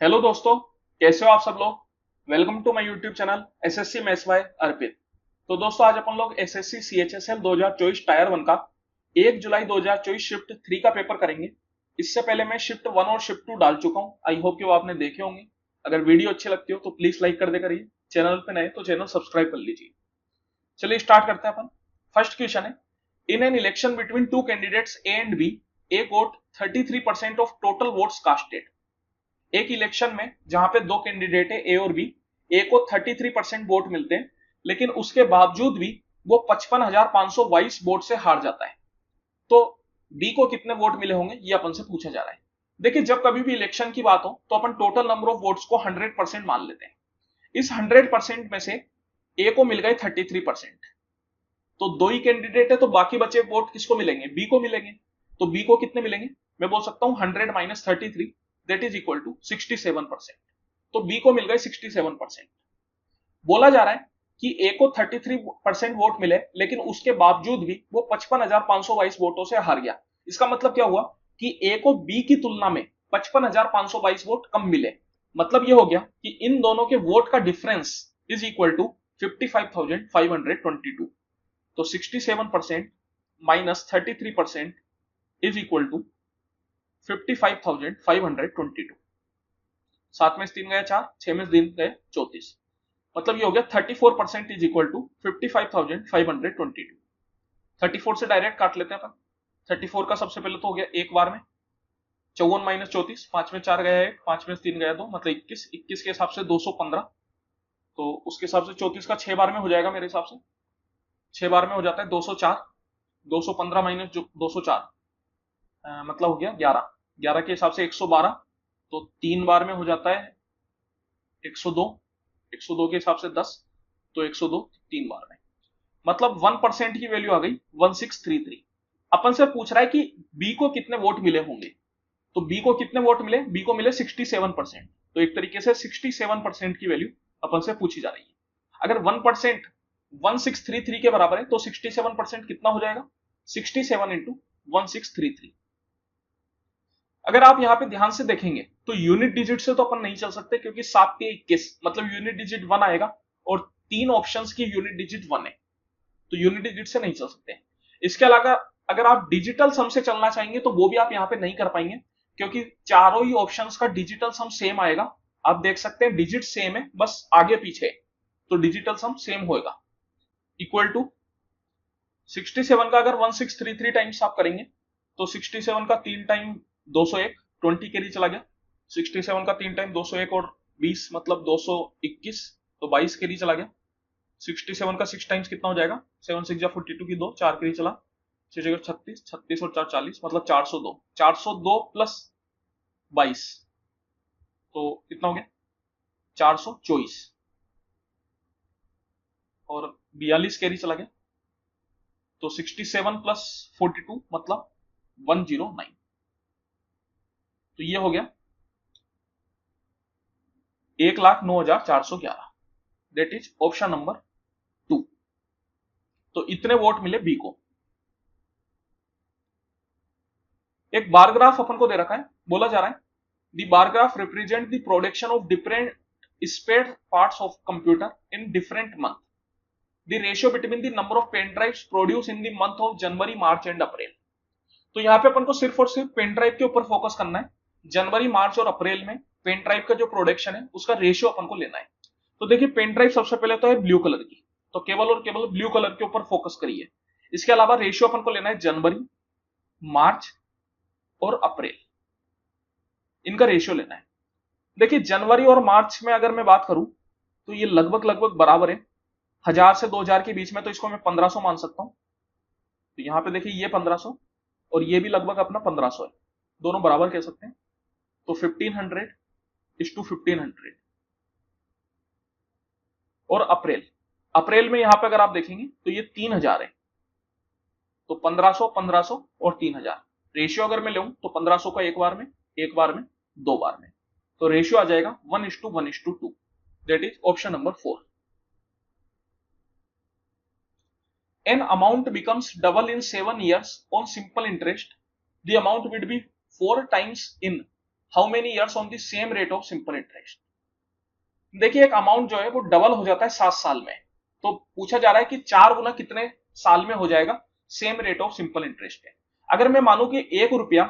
Hello दोस्तों, कैसे हो आप सब लोग। Welcome to my YouTube channel SSC maths by Arpit. तो दोस्तों आज अपन लोग एसएससी सीएचएसएल 2024 टायर 1 का 1 जुलाई 2024 शिफ्ट 3 का पेपर करेंगे। इससे पहले मैं शिफ्ट 1 और शिफ्ट 2 डाल चुका हूं। आई होप कि वो आपने देखे होंगे। अगर वीडियो अच्छी लगती हो तो प्लीज लाइक कर दे करिए। चैनल पे नए तो चैनल सब्सक्राइब कर लीजिए। चलिए स्टार्ट करते हैं अपन। फर्स्ट क्वेश्चन है, in an election between two candidates A and B, A got 33% of total votes casted. एक इलेक्शन में जहां पे दो कैंडिडेट है ए और बी, ए को 33% वोट मिलते हैं, लेकिन उसके बावजूद भी वो 55,522 वोट से हार जाता है। तो बी को कितने वोट मिले होंगे ये अपन से पूछा जा रहा है। देखिए, जब कभी भी इलेक्शन की बात हो तो अपन टोटल नंबर ऑफ वोट्स को 100% मान लेते हैं। इस 100% में से ए को मिल गए 33%। तो दो ही कैंडिडेट है तो बाकी बचे वोट किसको मिलेंगे, बी को मिलेंगे। तो बी को कितने मिलेंगे, मैं बोल सकता हूं 100 minus 33, that is equal to 67%। तो बी को मिल गए 67%। बोला जा रहा है कि ए को 33% वोट मिले, लेकिन उसके बावजूद भी वो 55,522 वोटों से हार गया। इसका मतलब क्या हुआ कि ए को बी की तुलना में 55,522 वोट कम मिले। मतलब ये हो गया कि इन दोनों के वोट का डिफरेंस इज इक्वल टू 55,522। तो 67% माइनस 33% इज इक्वल टू 55,522। 7 में से 3 गया 4, 6 में से 3 गए 34। मतलब ये हो गया 34% इज इक्वल टू 55,522। 34 से डायरेक्ट काट लेते हैं अपन। 34 का सबसे पहले तो हो गया एक बार में 54 माइनस 34, 5 में 4 गया 1, 5 में से 3 गया 2, मतलब 21। 21 के हिसाब से 215। तो उसके हिसाब से 34 का 6 बार में हो जाएगा मेरे हिसाब से। 6 बार में हो जाता है 204। 215 माइनस 204 मतलब हो गया 11। 11 के हिसाब से 112। तो 3 बार में हो जाता है 102। 102 के हिसाब से 10। तो 102 3 बार में, मतलब 1% की वैल्यू आ गई 1633। अपन से पूछ रहा है कि बी को कितने वोट मिले होंगे। तो बी को कितने वोट मिले, बी को मिले 67%। तो एक तरीके से 67% की वैल्यू अपन से पूछी जा रही है। अगर 1% 1633 के बराबर है तो 67% कितना हो जाएगा, 67 इंटू 1633। अगर आप यहां पे ध्यान से देखेंगे तो यूनिट डिजिट से तो अपन नहीं चल सकते, क्योंकि 7 के 21 मतलब यूनिट डिजिट 1 आएगा, और 3 ऑप्शंस की यूनिट डिजिट 1 है, तो यूनिट डिजिट से नहीं चल सकते। इसके अलावा अगर आप डिजिटल सम से चलना चाहेंगे तो वो भी आप यहां पे नहीं कर पाएंगे, क्योंकि चारों ही ऑप्शंस का डिजिटल सम सेम आएगा। आप देख सकते हैं डिजिट सेम है, बस आगे पीछे, तो डिजिटल सम सेम होएगा। इक्वल टू 67 का अगर 1633 टाइम्स आप करेंगे तो 67 का 3 टाइम 201, 20 कैरी चला गया। 67 का 3 टाइम 201 और 20 मतलब 221, तो 22 कैरी चला गया। 67 का 6 टाइम्स कितना हो जाएगा, 7 6 जा 42 की 2, 4 कैरी चला, 6 जगह 36, 36 और 4 40, मतलब 402। 402 प्लस 22 तो कितना हो गया 424, और 42 कैरी चला गया। तो 67 प्लस 42 मतलब 109। तो ये हो गया 1,09,411, दैट इज ऑप्शन नंबर 2। तो इतने वोट मिले बी को। एक बार ग्राफ अपन को दे रखा है, बोला जा रहा है the bar graph represent the production of different spare parts of computer in different month, the ratio between the number of pen drives produce in the month of January March and April. तो यहाँ पे अपन को सिर्फ और सिर्फ pen drive के ऊपर फोकस करना है। जनवरी मार्च और अप्रैल में पेन ड्राइव का जो प्रोडक्शन है उसका रेशियो अपन को लेना है। तो देखिए, पेन ड्राइव सबसे पहले तो है ब्लू कलर की, तो केवल और केवल ब्लू कलर के ऊपर फोकस करिए। इसके अलावा रेशियो अपन को लेना है जनवरी, मार्च और अप्रैल, इनका रेशियो लेना है। देखिए, जनवरी और मार्च में अगर मैं बात करूं तो ये लगभग लगभग बराबर है। 1000 से 2000 के बीच में, तो इसको मैं 1500 मान सकता हूं। तो यहां पे देखिए ये 1500 और ये भी लगभग अपना 1500 है, दोनों बराबर कह सकते हैं। तो 1500 इज टू 1500। और अप्रैल, अप्रैल में यहां पे अगर आप देखेंगे तो ये 3000 है। तो 1500 1500 और 3000 रेशियो अगर मैं लूं तो 1500 का एक बार में, एक बार में, दो बार में, तो रेशियो आ जाएगा 1:1:2, that is option number 4। An amount becomes double in 7 years on simple interest, the amount would be 4 times in how many years on the same rate of simple interest. देखिए एक अमाउंट जो है वो double हो जाता है 7 साल में, तो पूछा जा रहा है कि 4 गुना कितने साल में हो जाएगा same rate of simple interest है। अगर मैं मानूं कि 1 रुपया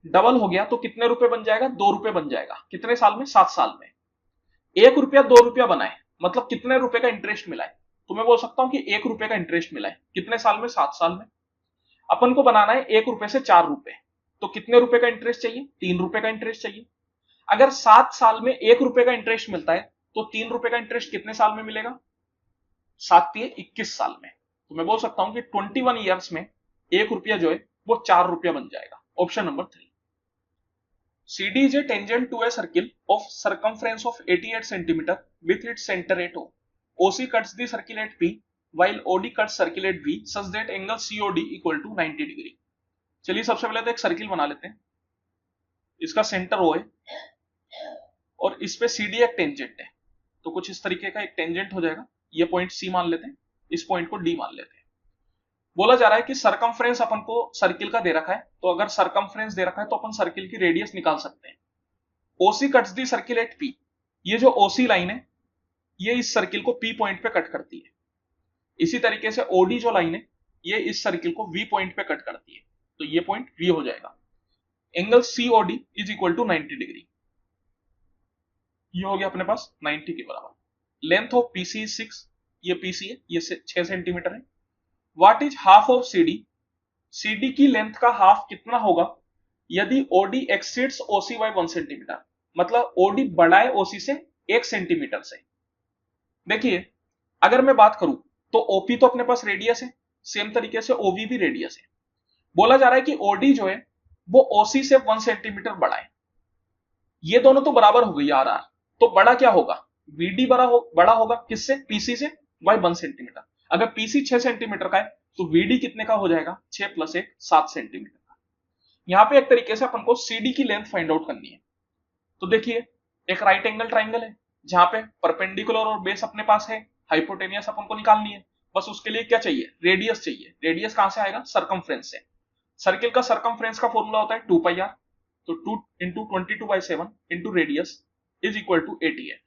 डबल हो गया तो कितने रुपए बन जाएगा, 2 रुपए बन जाएगा। कितने साल में, 7 साल में। 1 रुपया 2 रुपया बनाए मतलब कितने रुपए का इंटरेस्ट मिला है, तो मैं बोल सकता हूं कि 1 रुपए का इंटरेस्ट मिला है। कितने साल में, 7 साल में। अपन को बनाना है 1 रुपए से 4 रुपए, तो कितने रुपए का इंटरेस्ट चाहिए, 3 रुपए का इंटरेस्ट चाहिए। अगर 7 साल में 1 रुपए का इंटरेस्ट मिलता है तो 3 रुपए का इंटरेस्ट कितने साल में मिलेगा, 7×3=21 साल में। तो मैं बोल सकता हूं कि 21 ईयर्स में 1 रुपया जो है वो 4 रुपया बन जाएगा। Option number 3। CD is a tangent to a circle of circumference of 88 centimeter with its center at O. OC cuts the circle at P while OD cuts circle at V such that angle COD equal to 90 degree. चलिए सबसे पहले तो एक circle बना लेते हैं। इसका centre O है और इस पे CD एक टेंजेंट है, तो कुछ इस तरीके का एक टेंजेंट हो जाएगा। ये पॉइंट C मान लेते हैं, इस पॉइंट को D मान लेते हैं। बोला जा रहा है कि सरकमफ्रेंस अपन को सर्किल का दे रखा है, तो अगर सरकमफ्रेंस दे रखा है तो अपन सर्किल की रेडियस निकाल सकते हैं। OC कट्स दी सर्किल एट P। ये जो OC लाइन है ये इस सर्किल को P पॉइंट पे कट करती है। इसी तरीके से OD जो लाइन है ये इस सर्किल को V पॉइंट पे कट करती है, तो ये पॉइंट V हो जाएगा। Angle COD is equal to 90 degree. ये हो गया अपने पास 90 के बराबर। लेंथ ऑफ PC 6, ये PC है, ये 6 सेंटीमीटर है। What is half of CD? CD की लेंथ का हाफ कितना होगा यदि OD exceeds OC by 1 centimetre, मतलब OD बड़ा है OC से 1 सेंटीमीटर से। देखिए अगर मैं बात करूं तो OP तो अपने पास रेडियस है, सेम तरीके से OB भी रेडियस है। बोला जा रहा है कि OD जो है वो OC से 1 सेंटीमीटर बड़ा है। ये दोनों तो बराबर हो गई RR, तो बड़ा क्या होगा, VD बड़ा होगा किससे, PC से बाय 1 सेंटीमीटर। अगर PC 6 सेंटीमीटर का है तो VD कितने का हो जाएगा, 6 + 1 7 सेंटीमीटर का। यहां पे एक तरीके से अपन को CD की लेंथ फाइंड आउट करनी है। तो देखिए एक राइट एंगल ट्राइंगल है जहां पे परपेंडिकुलर और बेस अपने पास है, हाइपोटेनियस अपन को निकालनी है। बस उसके लिए क्या चाहिए, रेडियस चाहिए। रेडियस कहां से आएगा, सरकमफ्रेंस से। सर्किल का सरकमफ्रेंस का फॉर्मूला होता है 2πr, तो 2 × 22/7 into radius is equal to 88।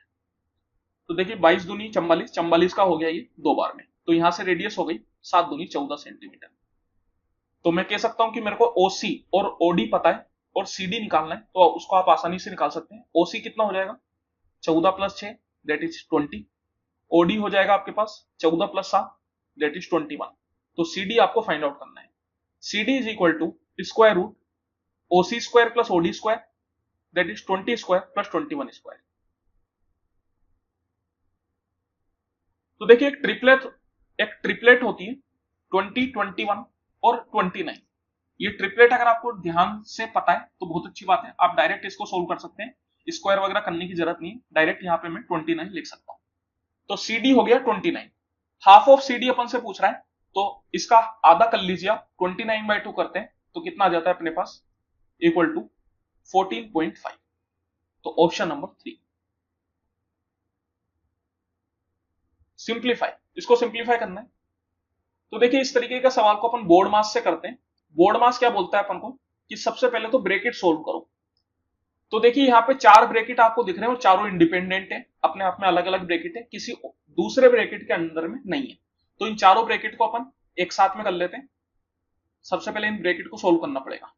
तो देखिए 22 दूनी 44, 44 का हो गया ये 2 बार में, तो यहां से रेडियस हो गई 7 दूनी 14 सेंटीमीटर। तो मैं कह सकता हूं कि मेरे को OC और OD पता है और CD निकालना है, तो उसको आप आसानी से निकाल सकते हैं। OC कितना हो जाएगा, 14 + 6 दैट इज 20। OD हो जाएगा आपके पास 14 + 7 दैट इज 21। तो CD आपको फाइंड आउट करना है। CD is equal to square root OC² + OD² that is 20² + 21²। तो देखिए एक ट्रिपलेट होती है 20, 21 और 29। ये ट्रिपलेट अगर आपको ध्यान से पता है तो बहुत अच्छी बात है, आप डायरेक्ट इसको सोल्व कर सकते हैं, स्क्वायर वगैरह करने की जरूरत नहीं है, डायरेक्ट यहाँ पे मैं 29 लिख सकता हूं। तो CD हो गया 29। हाफ ऑफ CD अपन से पूछ रहा है तो इसका आधा कर लीजिए आप, 29/2 करते हैं तो कितना आ जाता है अपने पास, इक्वल टू 14.5। तो ऑप्शन नंबर 3। सिंप्लीफाई, इसको सिंप्लीफाई करना है। तो देखिए इस तरीके का सवाल को अपन बोर्ड मास से करते हैं। बोर्ड मास क्या बोलता है अपन को कि सबसे पहले तो ब्रैकेट सोल्व करो। तो देखिए यहाँ पे 4 ब्रैकेट आपको दिख रहे हैं और चारों इंडिपेंडेंट है, अपने आप में अलग अलग ब्रैकेट है, किसी दूसरे ब्रैकेट के अंदर में नहीं है। तो इन चारों ब्रैकेट को अपन एक साथ में कर लेते हैं। सबसे पहले इन ब्रैकेट को सोल्व करना पड़ेगा।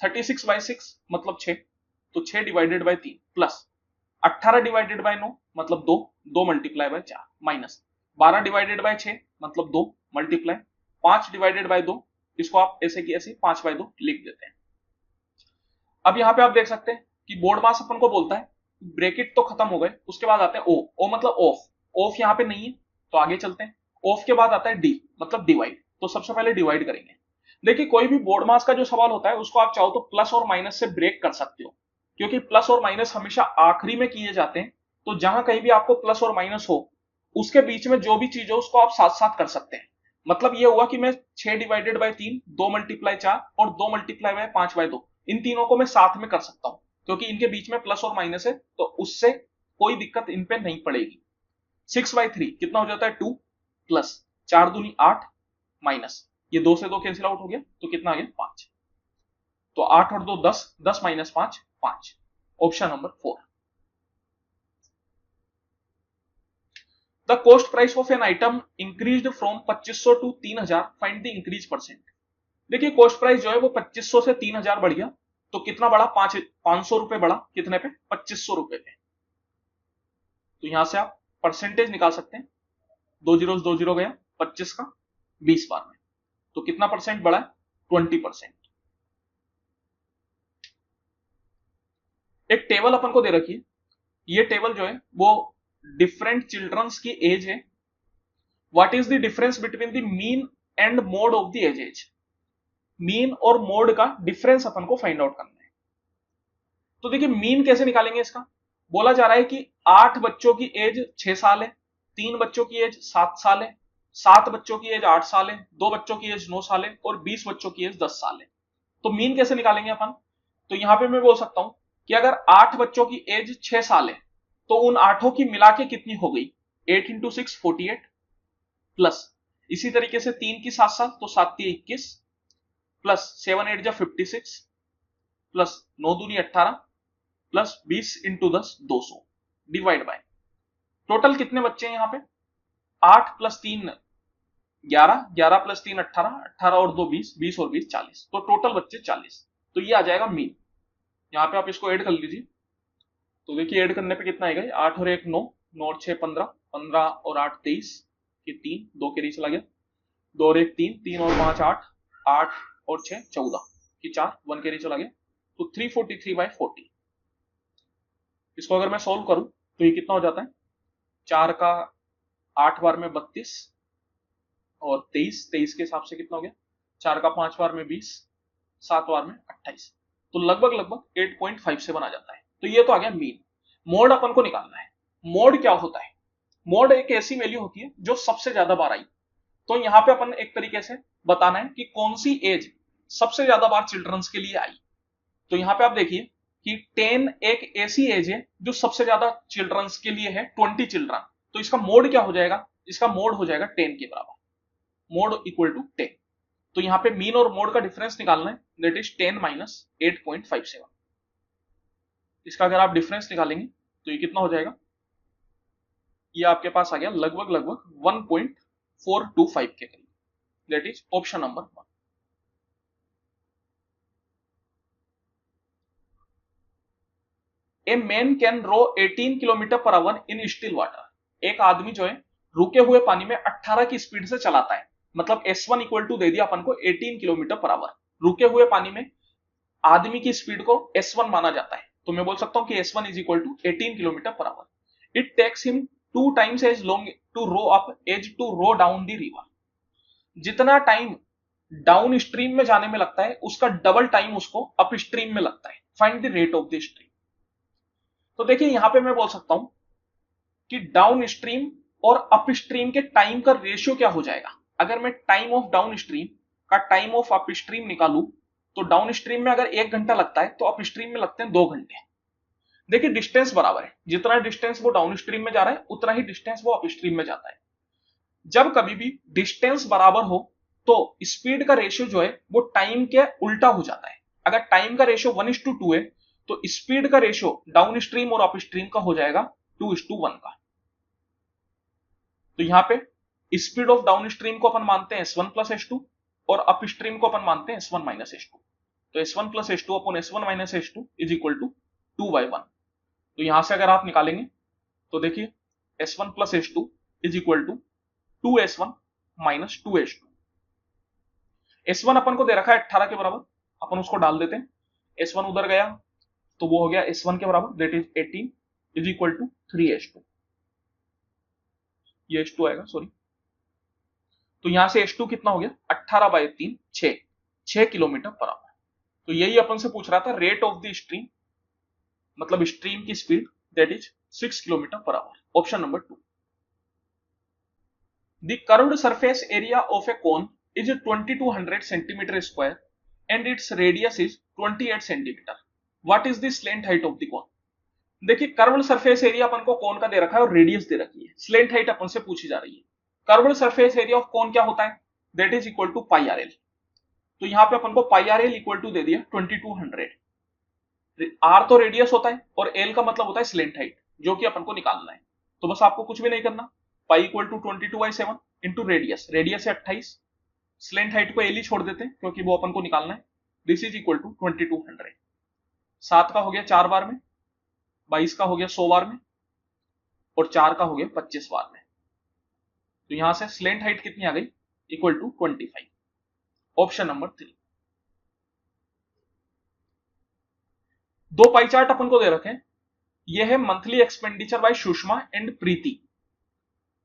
36/6 मतलब 6, तो 6 divided by 3 plus 18 divided by 9 मतलब 2, 2 multiply by 4 minus 12 divided by 6 मतलब 2 मल्टीप्लाई 5 डिवाइडेड बाय 2, इसको आप ऐसे की ऐसे 5/2 लिख देते हैं। अब यहाँ पे आप देख सकते हैं कि बोर्ड मास अपन को बोलता है ब्रैकेट तो खत्म हो गए, उसके बाद आते हैं ओ मतलब ऑफ। ऑफ यहाँ पे नहीं है तो आगे चलते हैं। ऑफ के बाद आता है डी मतलब डिवाइड, तो सबसे पहले डिवाइड करेंगे। देखिए कोई भी बोर्ड मास का जो सवाल होता है उसको आप चाहो तो प्लस और माइनस से ब्रेक कर सकते हो, क्योंकि प्लस और माइनस हमेशा आखिरी में किए जाते हैं। तो जहां कहीं भी आपको प्लस और माइनस हो उसके बीच में जो भी चीज हो उसको आप साथ साथ कर सकते हैं। मतलब ये हुआ कि मैं 6 डिवाइडेड बाय 3, 2 मल्टीप्लाई 4 और 2 मल्टीप्लाई बाय 5/2, इन तीनों को मैं साथ में कर सकता हूं, क्योंकि इनके बीच में प्लस और माइनस है तो उससे कोई दिक्कत इन पे नहीं पड़ेगी। 6/3 कितना हो जाता है 2 प्लस 4 दूनी 8 माइनस ये 2 से 2 कैंसिल आउट हो गया तो कितना आ गया 5। तो 8 और 2 10, 10 - 5 5। Option number 4। The cost price of an item increased from 2500 to 3000, find the increase percent. देखिए कॉस्ट प्राइस जो है वो 2500 से 3000 बढ़ गया, तो कितना बढ़ा, 500 रुपए बढ़ा, कितने पे, 2500 रुपए पे। तो यहां से आप परसेंटेज निकाल सकते हैं, 2 गया 25 का 20 बार में, तो कितना परसेंट बढ़ा है, 20%। एक टेबल अपन को दे रखी है, ये टेबल जो है वो डिफरेंट चिल्ड्रंस की एज है। What is the difference between the mean and mode of the age. Mean और मोड का डिफरेंस अपन को फाइंड आउट करना है। तो देखिए मीन कैसे निकालेंगे इसका, बोला जा रहा है कि 8 बच्चों की एज 6 साल है, 3 बच्चों की एज 7 साल है, 7 बच्चों की एज 8 साल है, 2 बच्चों की एज 9 साल है और 20 बच्चों की एज 10 साल है। तो मीन कैसे निकालेंगे अपन, तो यहां पे मैं बोल सकता हूं कि अगर 8 बच्चों की एज 6 साल है तो उन 8 की मिला के कितनी हो गई, 8 इंटू 6 48, प्लस इसी तरीके से 3 की 7 साल तो 7 की 21, प्लस 7 8 जा 56, प्लस 9 दूनी 18, plus 20 into 10 200, divide by total कितने बच्चे हैं यहाँ पे, 8 प्लस 3 11, 11 प्लस 3 18, 18 और 2 20, 20 और 20 40, तो टोटल बच्चे 40। तो ये आ जाएगा मीन। यहाँ पे आप इसको ऐड कर लीजिए, तो देखिए ऐड करने पे कितना आएगा, 8 और 1 9, 9 और 6 15, 15 और 8 23, ये 3 2 के नीचे चला गया, 2 और 1 3, 3 और 5 8, 8 और 6 14, कि 4 1 के नीचे चला गया, तो 343/40। इसको अगर मैं सॉल्व करूं तो ये कितना हो जाता है, 4 का 8 बार में 32 और 23, 23 के हिसाब से कितना हो गया, 4 का 5 बार में 20, 7 बार में 28, तो लगभग 8.57 आ जाता है। तो ये तो आ गया मीन। मोड अपन को निकालना है। मोड क्या होता है, मोड एक ऐसी वैल्यू होती है जो सबसे ज्यादा बार आई। तो यहां पे अपन एक तरीके से बताना है कि कौन सी एज सबसे ज्यादा बार चिल्ड्रंस के लिए आई। तो यहां पे आप देखिए कि 10 एक ऐसी एज है जो सबसे ज्यादा चिल्ड्रंस के लिए है, 20 चिल्ड्रन। तो इसका मोड क्या हो जाएगा, इसका मोड हो जाएगा 10 के बराबर, मोड इक्वल टू 10। तो यहां पे मीन और मोड का डिफरेंस निकालना है, दैट इज 10 माइनस 8.57। इसका अगर आप डिफरेंस निकालेंगे तो ये कितना हो जाएगा, ये आपके पास आ गया लगभग 1.425 के करीब, that is option number 1। A man can row 18 kilometre per hour in still water. एक आदमी जो है रुके हुए पानी में 18 की स्पीड से चलाता है, मतलब S1 इक्वल टू दे दिया अपन को 18 किलोमीटर पर आवर। रुके हुए पानी में आदमी की स्पीड को S1 माना जाता है, तो मैं बोल सकता हूं कि S1 is equal to 18 kilometre per hour. It takes him 2 times as long to row up as to row down the river. जितना टाइम डाउन स्ट्रीम में जाने में लगता है उसका डबल टाइम उसको अप स्ट्रीम में लगता है। Find the rate of the stream. तो देखिए यहां पे मैं बोल सकता हूं कि डाउन स्ट्रीम और अप स्ट्रीम के टाइम का रेशियो क्या हो जाएगा। अगर मैं टाइम ऑफ डाउन स्ट्रीम का टाइम ऑफ अप स्ट्रीम निकालू तो डाउन स्ट्रीम में अगर 1 घंटा लगता है तो अप स्ट्रीम में लगते हैं 2 घंटे। देखिए डिस्टेंस बराबर है, जितना डिस्टेंस वो डाउन स्ट्रीम में जा रहा है उतना ही डिस्टेंस वो अप स्ट्रीम में जाता है। जब कभी भी डिस्टेंस बराबर हो तो स्पीड का रेशियो जो है वो टाइम के उल्टा हो जाता है। अगर टाइम का रेशियो 1:2 है तो स्पीड का रेशियो डाउन स्ट्रीम और अप स्ट्रीम का हो जाएगा 2:1 का। तो यहां पे स्पीड ऑफ डाउन स्ट्रीम को अपन मानते हैं S1 प्लस S2 और अप स्ट्रीम को अपन मानते हैं S1 माइनस S2। तो S1 plus S2 upon S1 minus S2 is equal to 2/1। तो यहां से अगर आप निकालेंगे तो देखिए S1 plus S2 is equal to 2S1 minus 2S2। S1 अपन को दे रखा है 18 के बराबर, अपन उसको डाल देते हैं, S1 उधर गया तो वो हो गया S1 के बराबर that is 18 is equal to 3S2। ये S2 आएगा, सॉरी। तो यहां से H2 कितना हो गया, 18/3 6 किलोमीटर पर आवर। तो यही अपन से पूछ रहा था रेट ऑफ द स्ट्रीम, मतलब स्ट्रीम की speed, that is 6 kilometre per our, option number 2। The curved surface area of A cone is 2200 centimetre square and its radius is 28 centimetre. What is the slant height of the cone. देखिए curved surface area अपन को कोन का दे रखा है और radius दे रखी है, slant height अपन से पूछी जा रही है। Curved surface area of cone क्या होता है, that is equal to pi r l. तो यहां पे अपन को pi r l equal to दे दिया 2200, आर तो रेडियस होता है और एल का मतलब होता है स्लेंट हाइट, जो कि अपन को निकालना है। तो बस आपको कुछ भी नहीं करना, pi equal to 22/7 into radius, radius है 28, स्लेंट हाइट को एल ही छोड़ देते हैं क्योंकि वो अपन को निकालना है। This is equal to 2200। 7 का हो गया 4 बार में, 22 का हो गया 100 बार में, और 4 का हो गया 25 बार में। तो यहां से स्लेंट हाइट कितनी आ गई, इक्वल टू 25। Option number 3। दो पाई चार्ट अपन को दे रखे हैं। यह है monthly expenditure by Sushma and Preeti.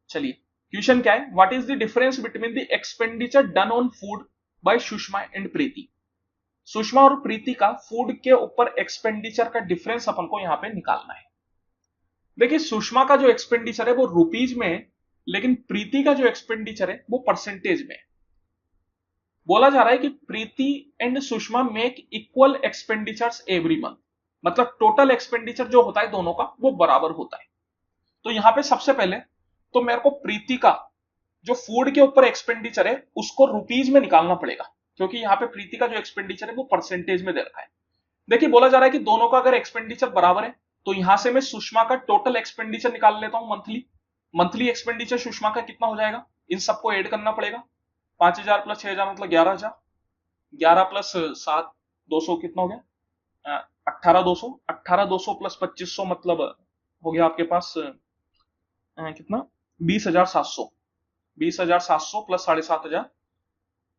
चलिए क्वेश्चन क्या है, what is the difference between the expenditure done on food by Sushma and Preeti. Sushma और प्रीति का फूड के ऊपर एक्सपेंडिचर का डिफरेंस अपन को यहां पे निकालना है। देखिए सुषमा का जो एक्सपेंडिचर है वो रुपीज में है, लेकिन प्रीति का जो एक्सपेंडिचर है वो परसेंटेज में है। बोला जा रहा है कि Preeti and Sushma make equal expenditures every month, मतलब टोटल एक्सपेंडिचर जो होता है दोनों का वो बराबर होता है। तो यहां पे सबसे पहले तो मेरे को प्रीति का जो फूड के ऊपर एक्सपेंडिचर है उसको रुपीज में निकालना पड़ेगा, क्योंकि यहाँ पे प्रीति का जो एक्सपेंडिचर है वो परसेंटेज में दे रखा है। देखिए बोला जा रहा है कि दोनों का अगर एक्सपेंडिचर बराबर है तो यहां से मैं सुषमा का टोटल एक्सपेंडिचर निकाल लेता हूं मंथली। मंथली एक्सपेंडिचर सुषमा का कितना हो जाएगा, इन सबको ऐड करना पड़ेगा। 5,000 प्लस 6,000 मतलब 11,000, 11 प्लस 7 200 कितना हो गया 18,200, 18,200 प्लस 2,500 मतलब हो गया आपके पास कितना 20,700, 20,700 प्लस 7,500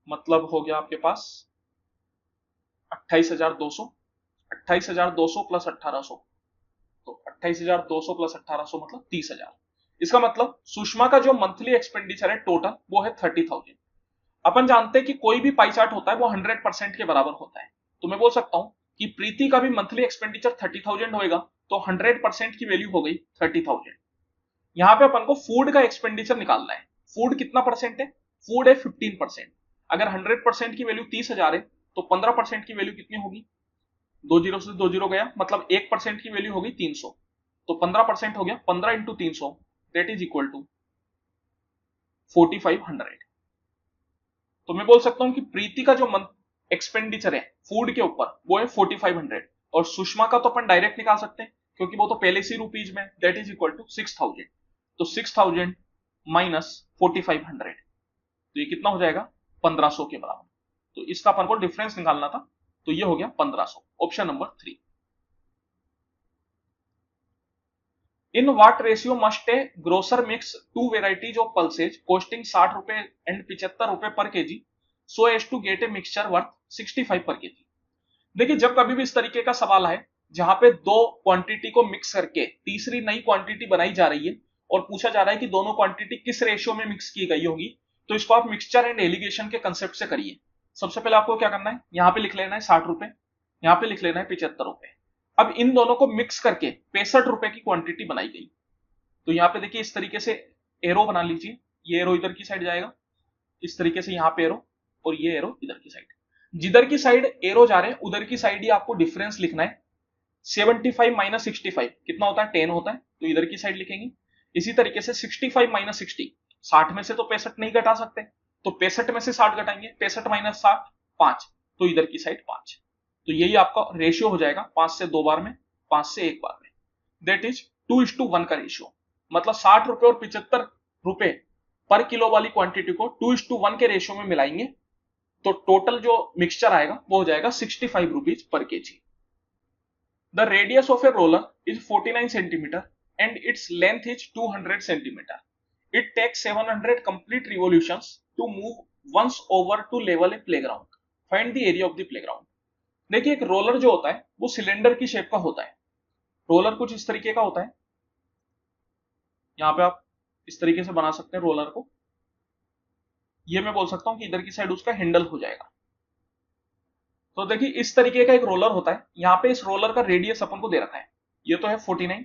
मतलब हो गया आपके पास 28,200, 28,200 प्लस 1,800, तो 28,200 प्लस 1,800 मतलब 30,000। इसका मतलब सुषमा का जो मंथली एक्सपेंडिचर है टोटल वो है 30,000। अपन जानते हैं कि कोई भी पाई चार्ट होता है वो 100% के बराबर होता है, तो मैं बोल सकता हूं कि प्रीति का भी मंथली एक्सपेंडिचर 30,000 होएगा, तो 100% की वैल्यू हो गई 30,000। यहां पे अपन को फूड का एक्सपेंडिचर निकालना है। फूड कितना परसेंट है, फूड है 15%। अगर 100% की वैल्यू 30,000 है तो 15% की वैल्यू कितनी होगी, 2 जीरो से 2 जीरो गया, मतलब 1% की वैल्यू होगी 300, तो 15% हो गया 15 into 300, that is equal to 4,500। तो मैं बोल सकता हूं कि प्रीति का जो मंथ एक्सपेंडिचर है फूड के ऊपर वो है 4,500, और सुषमा का तो अपन डायरेक्ट निकाल सकते हैं क्योंकि वो तो पहले से रुपीज में, दैट इज इक्वल टू 6,000। तो 6,000 माइनस 4,500, तो ये कितना हो जाएगा 1,500 के बराबर। तो इसका अपन को डिफरेंस निकालना था, तो ये हो गया 1,500। Option number 3। In what ratio must a grocer mix two varieties of pulses costing 60 रुपए एंड 75 रुपए per kg so as to get a mixture worth 65 per KG. देखिए जब कभी भी इस तरीके का सवाल है जहां पे दो क्वांटिटी को मिक्स करके तीसरी नई क्वांटिटी बनाई जा रही है और पूछा जा रहा है कि दोनों क्वांटिटी किस रेशियो में मिक्स की गई होगी, तो इसको आप मिक्सचर एंड एलिगेशन के कंसेप्ट से करिए। सबसे पहले आपको क्या करना है, यहाँ पे लिख लेना है 60 रुपए, यहाँ पे लिख लेना है 75 रुपए। अब इन दोनों को मिक्स करके 65 रुपए की क्वांटिटी बनाई गई। तो यहाँ पे देखिए इस तरीके से एरो बना लीजिए, ये एरो इधर की साइड जाएगा, इस तरीके से यहाँ पे एरो, और ये एरो इधर की साइड। जिधर की साइड एरो जा रहे हैं उधर की साइड ही आपको डिफरेंस लिखना है। 75 माइनस 65 कितना होता है 10 होता है, तो इधर की साइड लिखेंगे। इसी तरीके से 65 माइनस 60, 60 में से तो 65 नहीं घटा सकते, तो 65 में से 60 घटाएंगे, 65 माइनस 60 5, तो इधर की साइड 5। तो यही आपका रेशियो हो जाएगा 5 से 2 बार में, 5 से 1 बार में, दैट इज 2:1 का रेशियो। मतलब 60 रुपए और 75 रुपए पर किलो वाली क्वांटिटी को 2:1 के रेशियो में मिलाएंगे तो टोटल जो मिक्सचर आएगा वो हो जाएगा 65 rupees per kg. The radius of a roller is 49 centimetre and its length is 200 centimetre. It takes 700 complete revolutions to move once over to level a playground. Find the area of the playground. देखिए एक roller जो होता है वो cylinder की shape का होता है। रोलर कुछ इस तरीके का होता है, यहां पे आप इस तरीके से बना सकते हैं रोलर को। ये मैं बोल सकता हूं कि इधर की साइड उसका हैंडल हो जाएगा। तो देखिए इस तरीके का एक रोलर होता है, यहाँ पे इस रोलर का रेडियस अपन को दे रखा है, ये तो है 49,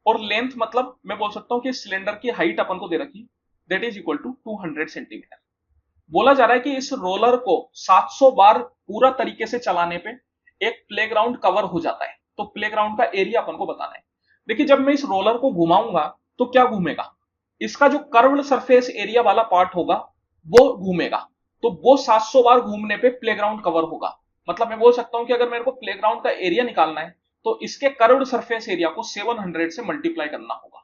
और लेंथ मतलब मैं बोल सकता हूं कि सिलेंडर की हाइट अपन को दे रखी, that is equal to 200 centimetre. बोला जा रहा है कि इस रोलर को 700 बार पूरा तरीके से चलाने पे एक प्लेग्राउंड कवर हो जाता है। तो प्लेग्राउंड का एरिया अपन को बताना है। देखिए जब मैं इस रोलर को घुमाऊंगा तो क्या घूमेगा, इसका जो कर्व्ड सरफेस एरिया वाला पार्ट होगा वो घूमेगा, तो वो 700 बार घूमने पे प्लेग्राउंड कवर होगा। मतलब मैं बोल सकता हूं कि अगर मेरे को प्लेग्राउंड का एरिया निकालना है तो इसके कर्व्ड सरफेस एरिया को 700 से मल्टीप्लाई करना होगा।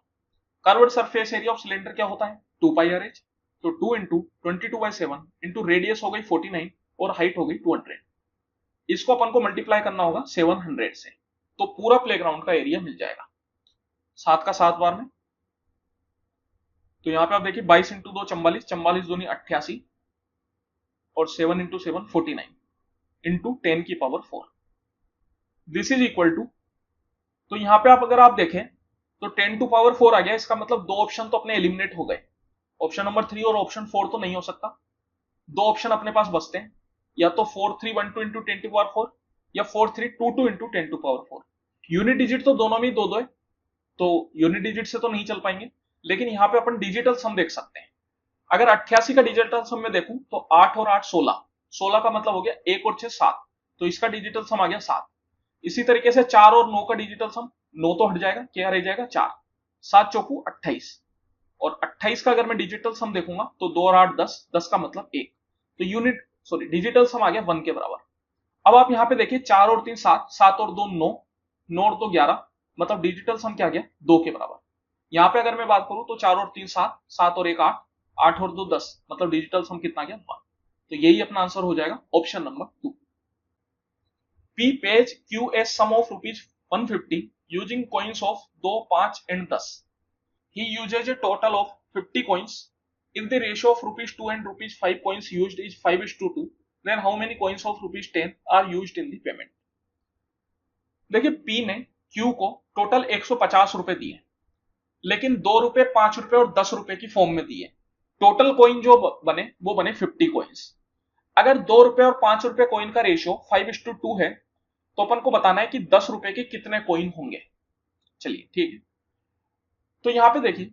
Curved surface area of cylinder क्या होता है 2πrh, तो 2 इंटू 22/7 इंटू रेडियस हो गई 49 और हाइट हो गई 200। इसको अपन को मल्टीप्लाई करना होगा 700 से, तो पूरा प्लेग्राउंड का एरिया मिल जाएगा 7 का 7 बार में। तो यहां पे आप देखिए 22 इंटू 2 44, 44 दूनी 88 और 7 इंटू 7 49 इंटू 10 की power 4। This is equal to, तो यहां पे आप अगर आप देखें तो 10 टू पावर 4 आ गया। इसका मतलब दो ऑप्शन तो अपने एलिमिनेट हो गए, ऑप्शन नंबर 3 और ऑप्शन 4 तो नहीं हो सकता। दो ऑप्शन अपने पास बचते हैं, या तो 4312 इंटू 10 टू पावर 4 या 4322 into 10 to power 4। Unit digit तो दोनों में ही दो दो है, तो यूनिट डिजिट से तो नहीं चल पाएंगे, लेकिन यहां पे अपन डिजिटल सम देख सकते हैं। अगर 88 का डिजिटल सम में देखूं तो 8 और 8 16, 16 का मतलब हो गया 1 और 6 7, तो इसका डिजिटल सम आ गया 7। इसी तरीके से 4 और 9 का डिजिटल सम, 9 तो हट जाएगा, क्या रह जाएगा 4, 7 चौकू 28, और 28 का अगर मैं डिजिटल सम देखूंगा तो 2 और 8 10, 10 का मतलब 1, तो यूनिट सॉरी डिजिटल सम आ गया 1 के बराबर। अब आप यहां पे देखिए 4 और 3 7, 7 और 2 9, 9 और 2 11, मतलब डिजिटल सम क्या आ गया 2 के बराबर। यहां पे अगर मैं बात करूं तो 4 और 3 7, 7 और 1 8, 8 और 2 10, मतलब डिजिटल सम कितना गया 1। तो यही अपना आंसर हो जाएगा option number 2। P pays Q a sum of rupees 150 using coins of 2, 5 and 10. He uses a total of 50 coins. If the ratio of rupees 2 and rupees 5 coins used is 5:2, then how many coins of rupees 10 are used in the payment? देखिए P ने Q को total 150 रुपए दिए, लेकिन 2 रुपए 5 रुपए और 10 रुपए की फॉर्म में दिए। टोटल कोइन जो बने वो बने 50 कोइंस। अगर 2 रुपए और 5 रुपए कोइन का रेशियो 5:2 है, तो अपन को बताना है कि 10 रुपए के कितने कोइन होंगे। चलिए ठीक है, तो यहां पे देखिए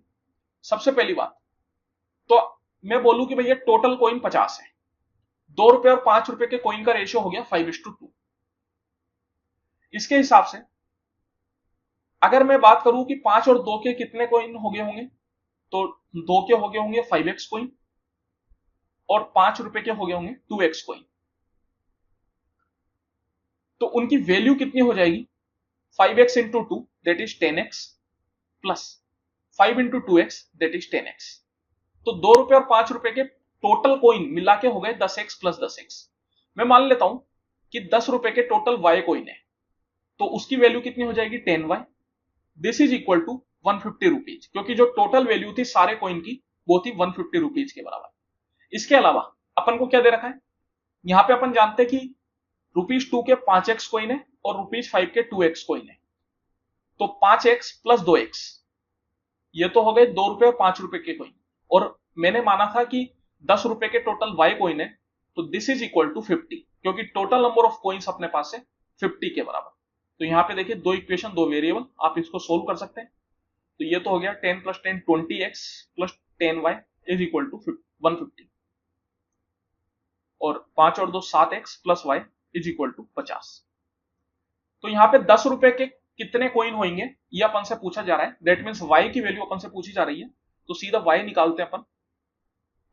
सबसे पहली बात तो मैं बोलूं कि भैया टोटल कोइन 50 है, 2 रुपए और 5 रुपए के कोइन का रेशियो हो गया 5:2। इसके हिसाब से अगर मैं बात करूं कि 5 और 2 के कितने कोइन हो गए होंगे, तो 2 के हो गए होंगे 5x कोइन और 5 रुपए के हो गए होंगे 2x कोइन। तो उनकी वैल्यू कितनी हो जाएगी 5x into 2 that is 10x plus 5 into 2x that is 10x। तो 2 रुपए और 5 रुपए के टोटल कोइन मिला के हो गए 10x प्लस 10x। मैं मान लेता हूं कि 10 रुपए के टोटल y कोइन है, तो उसकी वैल्यू कितनी हो जाएगी 10y। This is equal to 150 rupees, क्योंकि जो टोटल वैल्यू थी सारे कोइन की वो थी 150 रुपीज के बराबर। इसके अलावा अपन को क्या दे रखा है, यहां पे अपन जानते हैं कि ₹2 के 5x कोइन है और ₹5 के 2x कोइन है, तो 5x प्लस 2x ये तो हो गए 2 रुपए और 5 रुपए के कोइन, और मैंने माना था कि 10 रुपए के टोटल y कोइन है, तो दिस इज इक्वल टू 50, क्योंकि टोटल नंबर ऑफ कोइंस अपने पास है 50 के बराबर। तो यहां पे देखिए दो इक्वेशन दो वेरिएबल, आप इसको सोल्व कर सकते हैं। तो ये तो हो गया 10 plus 10 20x plus 10y is equal to 150, और 5 और 2 7x plus y is equal to 50। तो यहां पे 10 रुपए के कितने कोइन होंगे ये अपन से पूछा जा रहा है, दैट मीन्स y की वैल्यू अपन से पूछी जा रही है, तो सीधा y निकालते हैं अपन।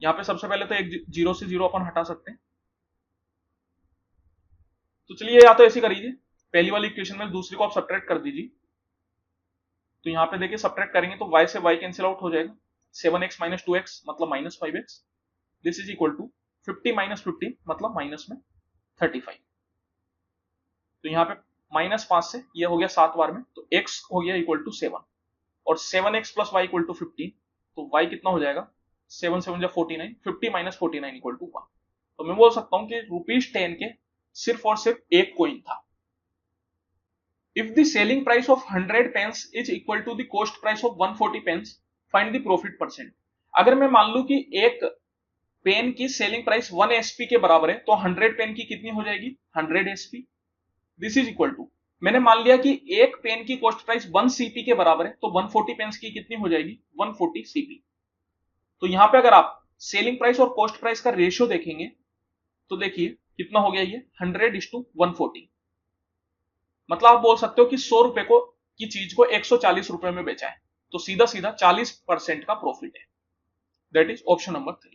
यहां पे सबसे पहले तो एक 0 से 0 अपन हटा सकते हैं, तो चलिए या तो ऐसे कर लीजिए, पहली वाली इक्वेशन में दूसरी को आप सब्ट्रैक्ट कर दीजिए। तो यहां पे देखिए सब्ट्रैक्ट करेंगे तो y से y कैंसिल आउट हो जाएगा, 7x माइनस 2x मतलब minus 5x। This is equal to 50 minus 50 मतलब माइनस में 35। तो यहाँ पे -5 से ये हो गया 7 बार में, तो x हो गया इक्वल टू 7, और 7x plus y equal to 15, तो y कितना हो जाएगा 7 7 जा 49, 50 माइनस 49 इक्वल टू 1। तो मैं बोल सकता हूं कि ₹10 के सिर्फ और सिर्फ एक कोइन था। If the selling price of 100 pence is equal to the cost price of 140 pence, find the profit %। अगर मैं मान लू कि एक पेन की सेलिंग प्राइस 1 SP के बराबर है, तो 100 पेन की कितनी हो जाएगी 100 SP। This is equal to, मैंने मान लिया कि एक पेन की कॉस्ट प्राइस 1 CP के बराबर है, तो 140 पेन्स की कितनी हो जाएगी 140 CP। तो यहां पे अगर आप सेलिंग प्राइस और कॉस्ट प्राइस का रेशियो देखेंगे तो देखिए कितना हो गया ये 100:140। मतलब आप बोल सकते हो कि 100 रुपए को की चीज को 140 रुपए में बेचा है, तो सीधा सीधा 40% का प्रॉफिट है। That is option number 3।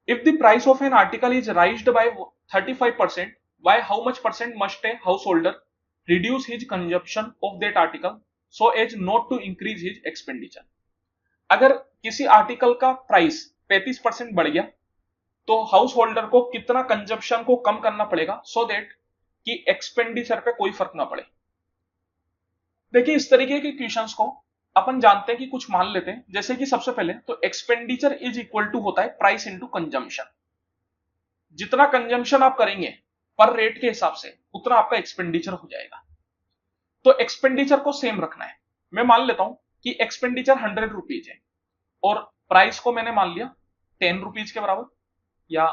If the price of an article is raised by 35%, Why? How much percent must a householder reduce his consumption of that article so as not to increase his expenditure? अगर किसी article का price 35% बढ़ गया तो house holder को कितना consumption को कम करना पड़ेगा सो दैट कि एक्सपेंडिचर पे कोई फर्क ना पड़े। देखिए इस तरीके के क्वेश्चंस को अपन जानते हैं कि कुछ मान लेते हैं, जैसे कि सबसे पहले तो एक्सपेंडिचर इज इक्वल टू होता है प्राइस इनटू कंजम्पशन। जितना कंजम्पशन आप करेंगे पर रेट के हिसाब से उतना आपका एक्सपेंडिचर हो जाएगा। तो एक्सपेंडिचर को सेम रखना है। मैं मान लेता हूं कि एक्सपेंडिचर 100 रुपीज है और प्राइस को मैंने मान लिया 10 रुपीज के बराबर, या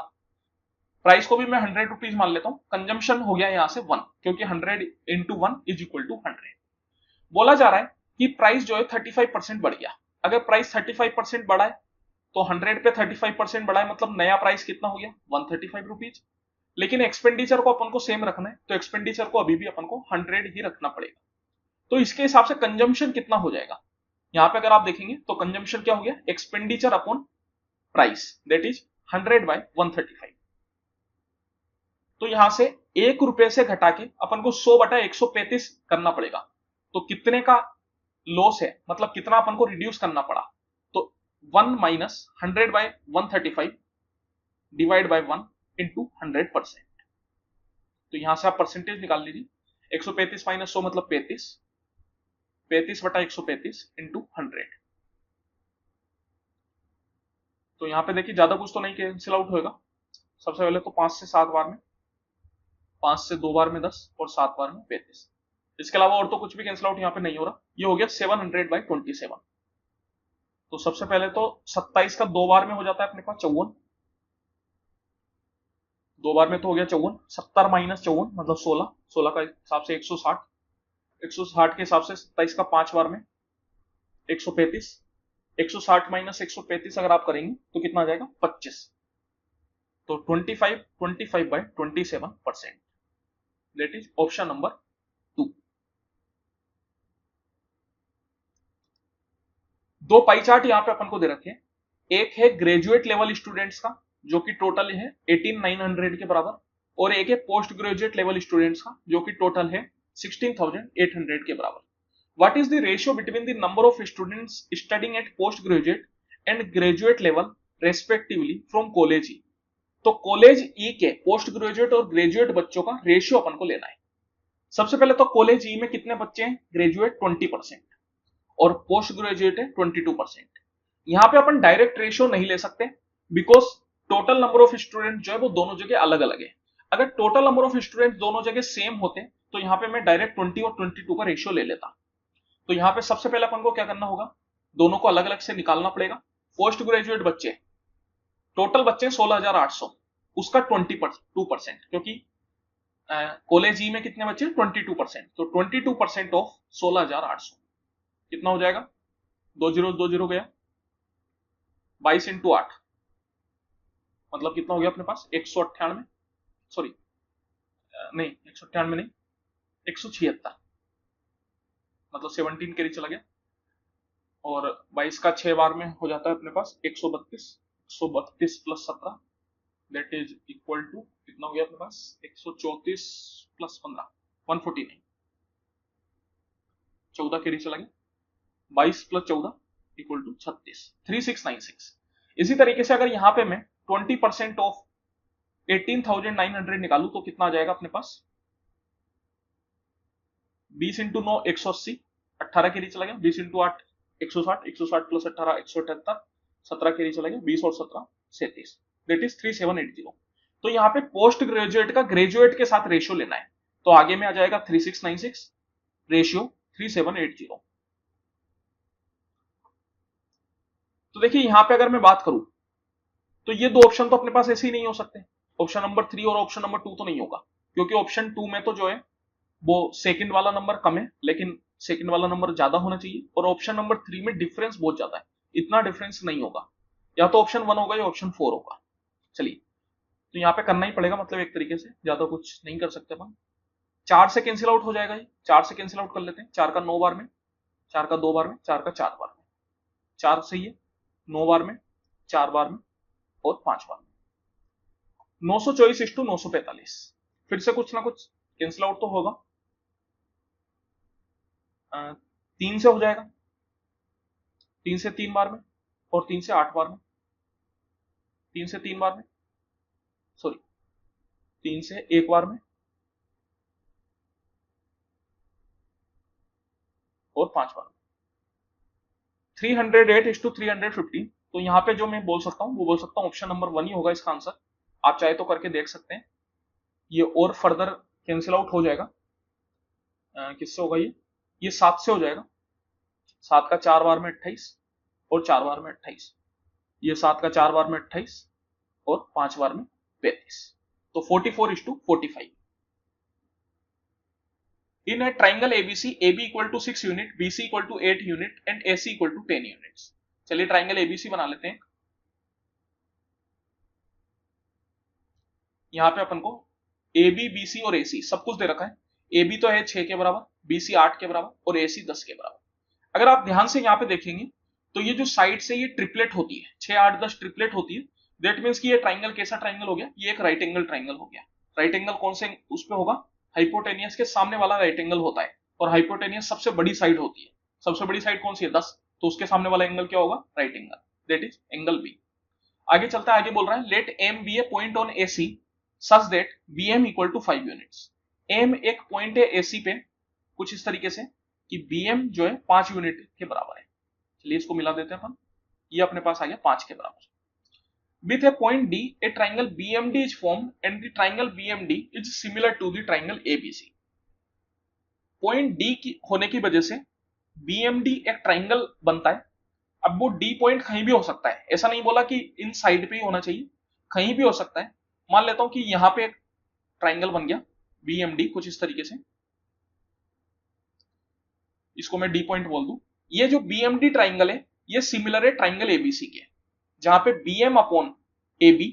प्राइस को भी मैं 100 रुपीज मान लेता हूं। कंजम्पशन हो गया यहां से 1, क्योंकि 100 इंटू 1 इज इक्वल टू 100। बोला जा रहा है कि प्राइस जो है 35% बढ़ गया। अगर प्राइस 35% बढ़ा है तो 100 पे 35% बढ़ा है, मतलब नया प्राइस कितना हो गया 135 रुपीज। लेकिन एक्सपेंडिचर को अपन को सेम रखना है, तो एक्सपेंडिचर को अभी भी अपन को 100 ही रखना पड़ेगा। तो इसके हिसाब से कंजम्पशन कितना हो जाएगा, यहां पे अगर आप देखेंगे तो कंजम्पशन क्या हो गया, expenditure upon price, that is 100 by 135। तो यहां से 1 रुपए से घटा के अपन को 100 बटा 135 करना पड़ेगा। तो कितने का लॉस है, मतलब कितना अपन को रिड्यूस करना पड़ा, तो 1 minus 100 by 135 divide by 1 into 100%। तो यहां से आप परसेंटेज निकाल लीजिए। 135 माइनस 100 मतलब 35, 35 बटा 135 इंटू 100। तो यहां पे देखिए ज्यादा कुछ तो नहीं कैंसिल आउट होगा। सबसे पहले तो 5 से 7 बार में, 5 से 2 बार में 10 और 7 बार में 35। इसके अलावा और तो कुछ भी कैंसिल आउट यहाँ पे नहीं हो रहा। ये हो गया 700 बाई 27। तो सबसे पहले तो 27 का 2 बार में हो जाता है अपने पास 54, 2 बार में तो हो गया 54। 70 माइनस 54 मतलब 16, 16 का हिसाब से 160, 160 के हिसाब से 27 का 5 बार में 135, 160 माइनस 135 अगर आप करेंगे तो कितना आ जाएगा 25। तो 25 by 27%, that is option number 2। दो पाई चार्ट यहां पे अपन को दे रखे हैं। एक है ग्रेजुएट लेवल स्टूडेंट्स का जो कि टोटल है 18,900 के बराबर, और एक है पोस्ट ग्रेजुएट लेवल स्टूडेंट्स का जो कि टोटल है 16,800 के बराबर। What is the ratio between the number of students studying at post graduate and graduate level respectively from college E. तो कॉलेज ई के पोस्ट ग्रेजुएट और ग्रेजुएट बच्चों का रेशियो अपन को लेना है। सबसे पहले तो कॉलेज ई में कितने बच्चे हैं, ग्रेजुएट 20% और पोस्ट ग्रेजुएट है 22%। यहां पे अपन डायरेक्ट रेशियो नहीं ले सकते because total number of student जो है वो दोनों जगह अलग अलग है। अगर टोटल नंबर ऑफ स्टूडेंट दोनों जगह सेम होते तो यहां पे मैं डायरेक्ट 20 और 22 का रेशियो ले लेता। तो यहां पे सबसे पहले अपन को क्या करना होगा, दोनों को अलग अलग से निकालना पड़ेगा। पोस्ट ग्रेजुएट बच्चे टोटल बच्चे 16,800, उसका 22%, क्योंकि कॉलेज ई में कितने बच्चे 22%, तो 22% ऑफ 16,800 कितना हो जाएगा, 2 जीरो 2 जीरो गया, 22 इंटू 8 मतलब कितना हो गया अपने पास 198, सॉरी नहीं 198 नहीं 176, मतलब 17 कैरी चला गया, और 22 का 6 बार में हो जाता है अपने पास 132, 132 plus 17 that is equal to कितना हो गया अपने पास 134 प्लस 15 149, 14 कैरी चला गया, 22 प्लस 14 इक्वल टू 36, 3696। इसी तरीके से अगर यहां पे मैं 20% ऑफ 18,900 निकालू तो कितना आ जाएगा अपने पास 20 इंटू 9 180, 18 कैरी चला गया, 20 इंटू 8 160, 160 प्लस 18 178, 17 कैरी चला गया, 20 और 17 37, दैट इज 3780। तो यहाँ पे पोस्ट ग्रेजुएट का ग्रेजुएट के साथ रेशियो लेना है, तो आगे में आ जाएगा 3696 रेशियो 3780। तो देखिए यहां पे अगर मैं बात करूं तो ये दो ऑप्शन तो अपने पास ऐसे ही नहीं हो सकते, ऑप्शन नंबर 3 और ऑप्शन नंबर 2 तो नहीं होगा, क्योंकि ऑप्शन 2 में तो जो है वो सेकंड वाला नंबर कम है लेकिन सेकंड वाला नंबर ज्यादा होना चाहिए, और ऑप्शन नंबर 3 में डिफरेंस बहुत ज्यादा है, इतना डिफरेंस नहीं होगा, या तो ऑप्शन 1 होगा या ऑप्शन 4 होगा। चलिए तो यहाँ पे करना ही पड़ेगा, मतलब एक तरीके से ज्यादा कुछ नहीं कर सकते अपन। 4 से कैंसिल आउट हो जाएगा, ये 4 से कैंसिल आउट कर लेते हैं, 4 का 9 बार में, 4 का 2 बार में, 4 का 4 बार में, 4 सही है 9 बार में, 4 बार में और 5 बार में, 924 इस टू 945, फिर से कुछ ना कुछ कैंसिल आउट तो होगा। 3 से हो जाएगा, 3 से 3 बार में, और 3 से 8 बार में, 3 से 3 बार में, सॉरी 3 से 1 बार में, और 5 बार में। 308:315। तो यहाँ पे जो मैं बोल सकता हूँ वो बोल सकता हूँ ऑप्शन नंबर 1 ही होगा इसका आंसर। आप चाहे तो करके देख सकते हैं, ये और फर्दर कैंसिल आउट हो जाएगा। किससे होगा ये 7 से हो जाएगा। 7 का 4 बार में 28, और 4 बार में 28, ये 7 का 4 बार में 28, और 5 बार में 35। तो 44:45। In a triangle ABC, AB equal to 6 unit, BC equal to 8 unit and AC equal to 10 units। चलिए ट्राइंगल ABC बना लेते हैं। यहाँ पे अपन को AB, BC और AC सब कुछ दे रखा है। AB तो है 6 के बराबर, BC 8 के बराबर, और AC 10 के बराबर। अगर आप ध्यान से यहाँ पे देखेंगे तो ये जो साइड से ये ट्रिपलेट होती है, 6, 8, 10 ट्रिपलेट होती है। दैट मीन्स कि ये ट्राइंगल कैसा ट्राइंगल हो गया, ये एक राइट एंगल ट्राइंगल हो गया। राइट एंगल कौन से उस पे होगा, हाइपोटेनियस के सामने वाला राइट एंगल होता है, और हाइपोटेनियस सबसे बड़ी साइड होती है। सबसे बड़ी साइड कौन सी है, 10, तो उसके सामने वाला एंगल क्या होगा, right angle, that is angle B. आगे चलता है, आगे बोल रहा है let M be a point on A C such that B M equal to 5 units. M एक पॉइंट है ए सी पे कुछ इस तरीके से कि बी एम जो है 5 यूनिट के बराबर है। चलिए इसको मिला देते हैं अपन, ये अपने पास आ गया 5 के बराबर। With a point D, a triangle BMD is formed and the triangle BMD is similar to the triangle ABC। Point D की होने की वजह से BMD एक ट्राइंगल बनता है। अब वो D पॉइंट कहीं भी हो सकता है, ऐसा नहीं बोला कि इन साइड पे ही होना चाहिए, कहीं भी हो सकता है। मान लेता हूं कि यहां पे एक ट्राइंगल बन गया BMD कुछ इस तरीके से, इसको मैं D पॉइंट बोल दूं। ये जो BMD ट्राइंगल है ये सिमिलर है ट्राइंगल ABC के, जहां पे BM upon AB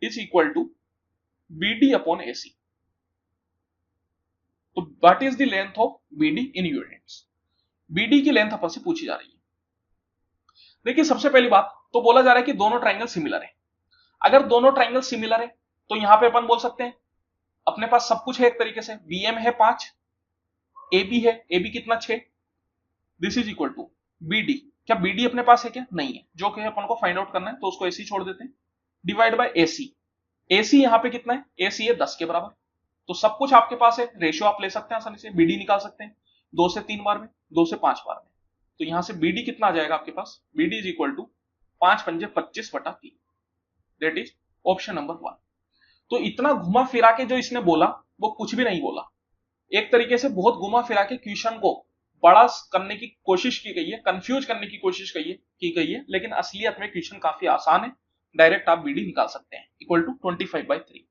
is equal to BD upon AC। तो what is the length of BD in units. BD की लेंथ अपन से पूछी जा रही है। देखिए सबसे पहली बात तो बोला जा रहा है कि दोनों ट्राइंगल सिमिलर है। अगर दोनों ट्राइंगल सिमिलर है तो यहां पे अपन बोल सकते हैं अपने पास सब कुछ है एक तरीके से। BM है 5, AB है, AB कितना 6, this is equal to BD। क्या BD अपने पास है क्या, नहीं है, जो कि अपन को फाइंड आउट करना है, तो उसको AC छोड़ देते हैं, डिवाइड बाय AC। AC यहाँ पे कितना है, AC है 10 के बराबर। तो सब कुछ आपके पास है, रेशियो आप ले सकते हैं आसानी से, BD निकाल सकते हैं 2 से 3 बार में, 2 से 5 बार में। तो यहां से BD कितना आ जाएगा आपके पास, BD इज इक्वल टू 5 पंजे 25/3, दैट इज ऑप्शन नंबर 1। तो इतना घुमा फिरा के जो इसने बोला वो कुछ भी नहीं बोला। एक तरीके से बहुत घुमा फिरा के क्वेश्चन को बड़ा करने की कोशिश की गई है, कंफ्यूज करने की कोशिश की गई है, लेकिन असलियत में क्वेश्चन काफी आसान है। डायरेक्ट आप BD निकाल सकते हैं, equal to 25/3।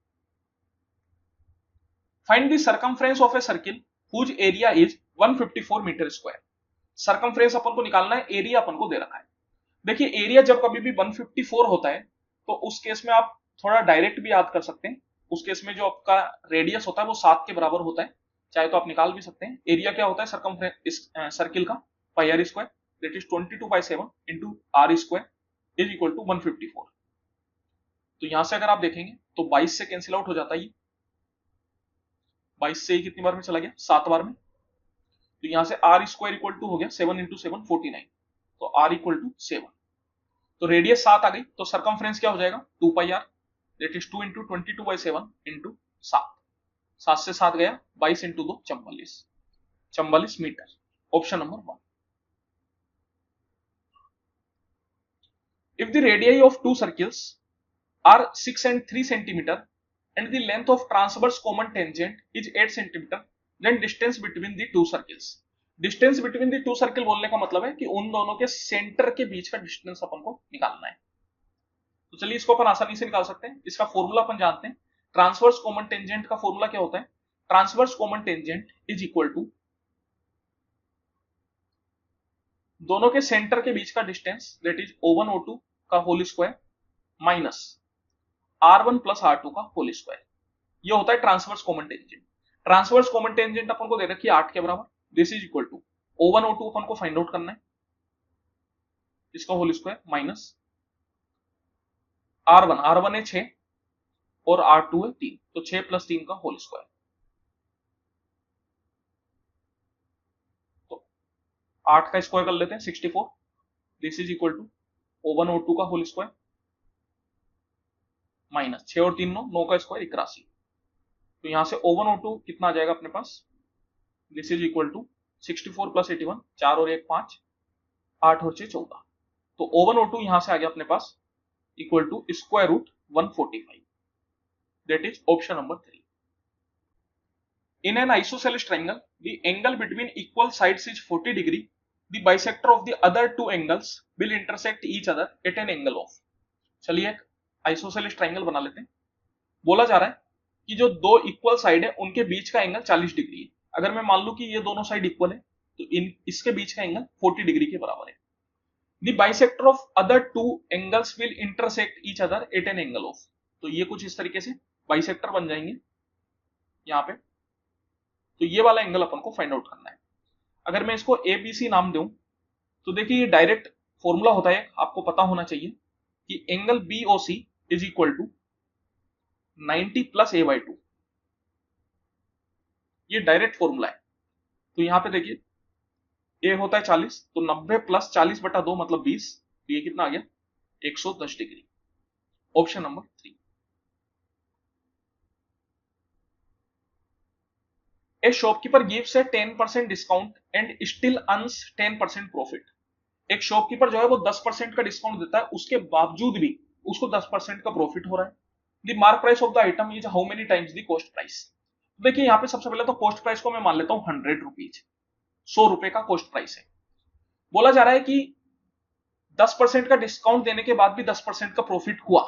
Find the circumference of a circle whose area is 154 metre square. Circumference अपन को निकालना है, एरिया अपन को दे रखा है। देखिए एरिया जब कभी भी 154 होता है तो उस केस में आप थोड़ा डायरेक्ट भी याद कर सकते हैं। उस केस में जो आपका रेडियस होता है वो 7 के बराबर होता है, चाहे तो आप निकाल भी सकते हैं। एरिया क्या होता है सर्कमफ्रेंस इस सर्किल का, pi r square, that is 22/7 into r square is equal to 154। तो यहां से अगर आप देखेंगे तो 22 से कैंसिल आउट हो जाता है, ये 22 से कितनी बार में चला गया, 7 बार में। तो यहां से आर स्क्वायर इक्वल टू हो गया 7 इंटू 7 49, तो आर इक्वल टू 7। तो रेडियस 7 आ गई, तो सर्कमफ्रेंस क्या हो जाएगा 2 pi r, that is 2 into 22/7 into 7। 7 से 7 गया, 22 into 2 44 metre, option number 1। If the radii of two circles are 6 and 3 centimeter and the length of transverse common tangent is 8 centimeter, then distance between the two circles। Distance between the two circle बोलने का मतलब है कि उन दोनों के centre के बीच का डिस्टेंस अपन को निकालना है। तो चलिए इसको अपन आसानी से निकाल सकते हैं। इसका फॉर्मूला अपन जानते हैं, ट्रांसवर्स कॉमन टेंजेंट का फॉर्मूला क्या होता है, transverse common tangent is equal to दोनों के सेंटर के बीच का distance, that is O1 O2 का whole square minus R1 plus R2 का होल स्क्वायर। ये होता है transverse common tangent. Transverse common tangent अपन को दे रखी है 8 के बराबर, this is equal to O1 O2 अपन को फाइंड आउट करना है, इसका होल स्क्वायर माइनस R1 है 6 और R2 है 3, तो 6 + 3 का होल स्क्वायर। तो 8 का स्क्वायर कर लेते हैं 64। This is equal to O1 O2 का होल स्क्वायर माइनस 6 और 3 9 का स्क्वायर 81। तो यहां से O1 O2 कितना आ जाएगा अपने पास, दिस इज इक्वल टू 64 + 81, 4 और 1 5, 8 और 6 14। तो O1 O2 यहां से आ गया अपने पास equal to square root 145। That is option number 3। In an isosceles triangle, the angle between equal sides is 40 degree. The bisector of the other two angles will intersect each other at an angle of। चलिए एक isosceles triangle बना लेते हैं। बोला जा रहा है कि जो दो इक्वल साइड है उनके बीच का एंगल 40 डिग्री है। अगर मैं मान लूं कि ये दोनों साइड इक्वल है तो इसके बीच का एंगल 40 डिग्री के बराबर है। The bisector of other two angles will intersect each other at an angle of। तो ये कुछ इस तरीके से बाइसेक्टर बन जाएंगे यहाँ पे। तो ये वाला एंगल अपन को फाइंड आउट करना है। अगर मैं इसको ABC नाम दूं तो देखिए ये डायरेक्ट फॉर्मूला होता है, आपको पता होना चाहिए कि angle BOC is equal to 90 + A/2। ये डायरेक्ट फॉर्मूला है। तो यहां पे देखिए A होता है 40, तो 90 + 40/2 मतलब 20। तो ये कितना आ गया 110 degree. Option number 3। A shopkeeper gives a 10% discount and still earns 10% profit। एक शॉपकीपर जो है वो 10% का डिस्काउंट देता है, उसके बावजूद भी उसको 10% का प्रॉफिट हो रहा है। The mark price of the item is how many times the cost price. देखिए यहाँ पे सबसे पहले तो कॉस्ट प्राइस को मैं मान लेता हूँ 100 रुपीज, 100 रुपए का कॉस्ट प्राइस है। बोला जा रहा है कि 10% का डिस्काउंट देने के बाद भी 10% का प्रॉफिट हुआ,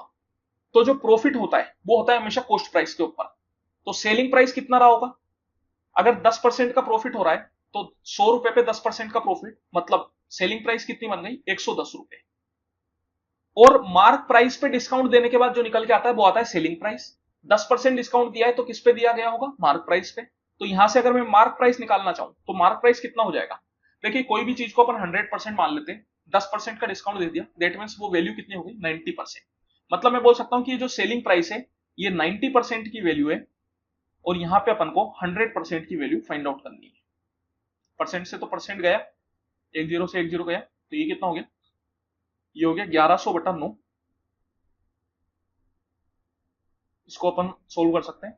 तो जो प्रॉफिट होता है वो होता है हमेशा कॉस्ट प्राइस के ऊपर। तो सेलिंग प्राइस कितना रहा होगा, अगर 10% का प्रॉफिट हो रहा है तो 100 रुपए पे 10% का प्रॉफिट मतलब सेलिंग प्राइस कितनी बन गई 110 रुपए। और मार्क प्राइस पे डिस्काउंट देने के बाद जो निकल के आता है वो आता है सेलिंग प्राइस। 10% डिस्काउंट दिया है तो किस पे दिया गया होगा, मार्क प्राइस पे। तो यहां से अगर मैं मार्क प्राइस निकालना चाहूं तो मार्क प्राइस कितना हो जाएगा। देखिए कोई भी चीज को अपन 100% मान लेते हैं, 10% का डिस्काउंट दे दिया, दैट मींस वो वैल्यू कितनी हो गई 90%। मतलब मैं बोल सकता हूं कि ये जो सेलिंग प्राइस है ये 90% की वैल्यू है और यहां पे अपन को 100% की वैल्यू फाइंड आउट करनी है। परसेंट से तो परसेंट गया, एक जीरो से एक जीरो गया, तो ये कितना हो गया, ये हो गया 1100/9। इसको अपन सोल्व कर सकते हैं,